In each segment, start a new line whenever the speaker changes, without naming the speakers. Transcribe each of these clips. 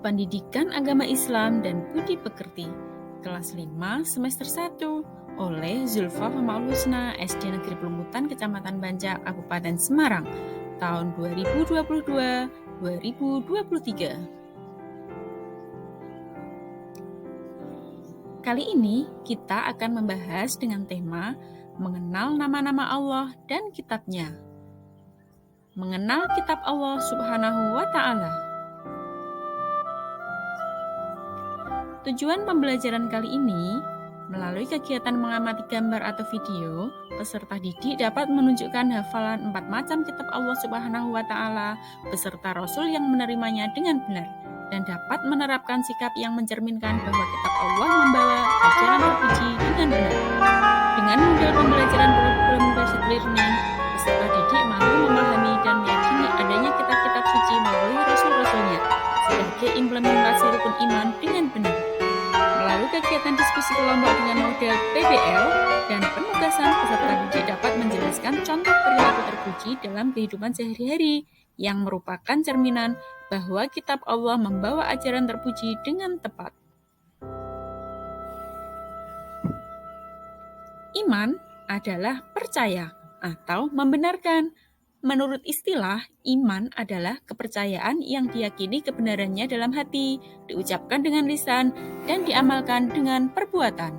Pendidikan Agama Islam dan Budi Pekerti, kelas 5 semester 1, oleh Zulfa Famaul Husna, SD Negeri Pelumbutan, Kecamatan Bancak, Kabupaten Semarang, tahun 2022-2023. Kali ini kita akan membahas dengan tema mengenal nama-nama Allah dan kitabnya. Mengenal kitab Allah Subhanahu wa Ta'ala. Tujuan pembelajaran kali ini, melalui kegiatan mengamati gambar atau video, peserta didik dapat menunjukkan hafalan 4 macam kitab Allah Subhanahu wa Ta'ala beserta Rasul yang menerimanya dengan benar, dan dapat menerapkan sikap yang mencerminkan bahwa kitab Allah membawa ajaran terpuji dengan benar. Dengan model pembelajaran problem-based learning, peserta didik mampu memahami dan meyakini adanya kitab-kitab suci melalui Rasul-Rasulnya sebagai implementasi rukun iman dengan benar. Melalui kegiatan diskusi kelompok dengan model PBL dan penugasan, peserta didik dapat menjelaskan contoh perilaku terpuji dalam kehidupan sehari-hari yang merupakan cerminan bahwa kitab Allah membawa ajaran terpuji dengan tepat. Iman adalah percaya atau membenarkan. Menurut istilah, iman adalah kepercayaan yang diyakini kebenarannya dalam hati, diucapkan dengan lisan, dan diamalkan dengan perbuatan.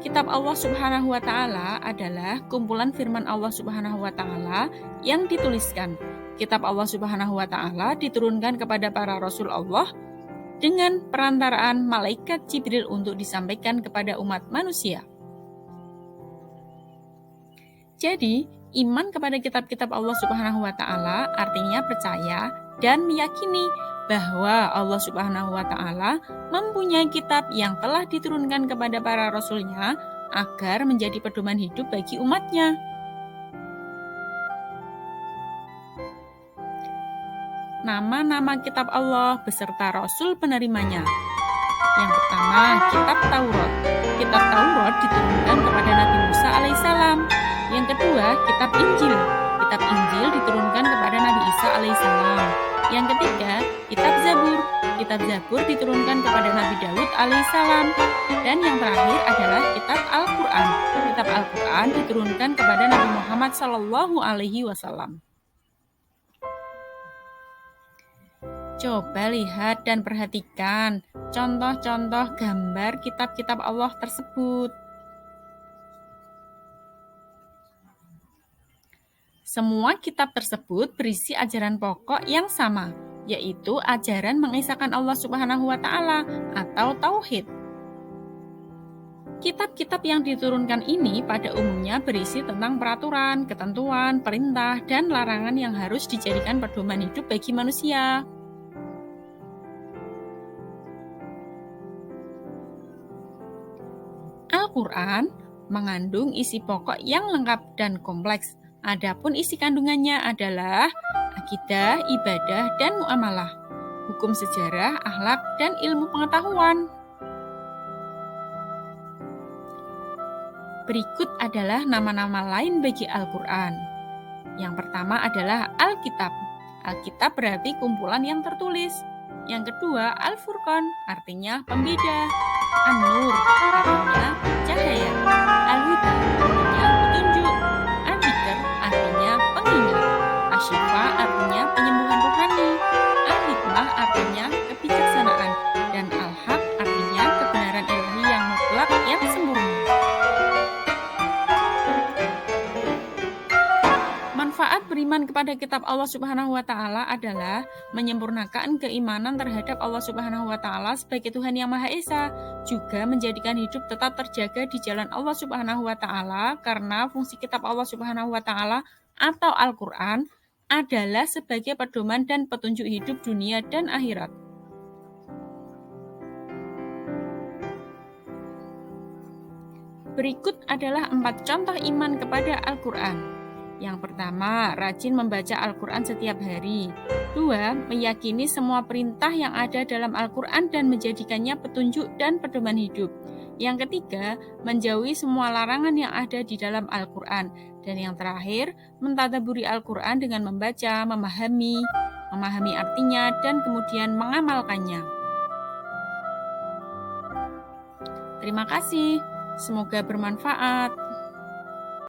Kitab Allah Subhanahu wa Ta'ala adalah kumpulan firman Allah Subhanahu wa Ta'ala yang dituliskan. Kitab Allah Subhanahu wa Ta'ala diturunkan kepada para Rasul Allah dengan perantaraan malaikat Jibril untuk disampaikan kepada umat manusia. Jadi, iman kepada kitab-kitab Allah Subhanahu wa Ta'ala artinya percaya dan meyakini bahwa Allah Subhanahu wa Ta'ala mempunyai kitab yang telah diturunkan kepada para rasulnya agar menjadi pedoman hidup bagi umatnya. Nama-nama kitab Allah beserta rasul penerimanya. Yang pertama, kitab Taurat. Kitab Taurat diturunkan kepada Nabi Musa alaihissalam. Yang kedua, kitab Injil. Kitab Injil diturunkan kepada Nabi Isa alaihissalam. Yang ketiga, kitab Zabur. Kitab Zabur diturunkan kepada Nabi Daud alaihissalam. Dan yang terakhir adalah kitab Al-Quran. Kitab Al-Quran diturunkan kepada Nabi Muhammad SAW. Coba lihat dan perhatikan contoh-contoh gambar kitab-kitab Allah tersebut. Semua kitab tersebut berisi ajaran pokok yang sama, yaitu ajaran mengesahkan Allah Subhanahu wa Ta'ala atau tauhid. Kitab-kitab yang diturunkan ini pada umumnya berisi tentang peraturan, ketentuan, perintah, dan larangan yang harus dijadikan pedoman hidup bagi manusia. Al-Quran mengandung isi pokok yang lengkap dan kompleks. Adapun isi kandungannya adalah akidah, ibadah, dan muamalah, hukum sejarah, akhlak, dan ilmu pengetahuan. Berikut adalah nama-nama lain bagi Al-Quran. Yang pertama adalah Alkitab. Alkitab berarti kumpulan yang tertulis. Yang kedua, Al-Furqan, artinya pembeda. An-Nur, artinya cahaya. Al-Huda, artinya petunjuk. Al-Dzikr, artinya pengingat. Asy-Syifa, artinya penyembuhan rohani. Al-Hikmah, artinya kebijaksanaan. Dan Al-Haq, artinya kebenaran ilahi yang mutlak yang sempurna. Manfaat beriman kepada kitab Allah Subhanahu wa Ta'ala adalah menyempurnakan keimanan terhadap Allah Subhanahu wa Ta'ala sebagai Tuhan yang Maha Esa, juga menjadikan hidup tetap terjaga di jalan Allah Subhanahu wa Ta'ala, karena fungsi kitab Allah Subhanahu wa Ta'ala atau Al-Quran adalah sebagai pedoman dan petunjuk hidup dunia dan akhirat. Berikut adalah 4 contoh iman kepada Al-Quran. Yang pertama, rajin membaca Al-Quran setiap hari. 2. Meyakini semua perintah yang ada dalam Al-Quran dan menjadikannya petunjuk dan pedoman hidup. Yang ketiga, menjauhi semua larangan yang ada di dalam Al-Quran. Dan yang terakhir, mentadabburi Al-Quran dengan membaca, memahami, memahami artinya, dan kemudian mengamalkannya. Terima kasih, semoga bermanfaat.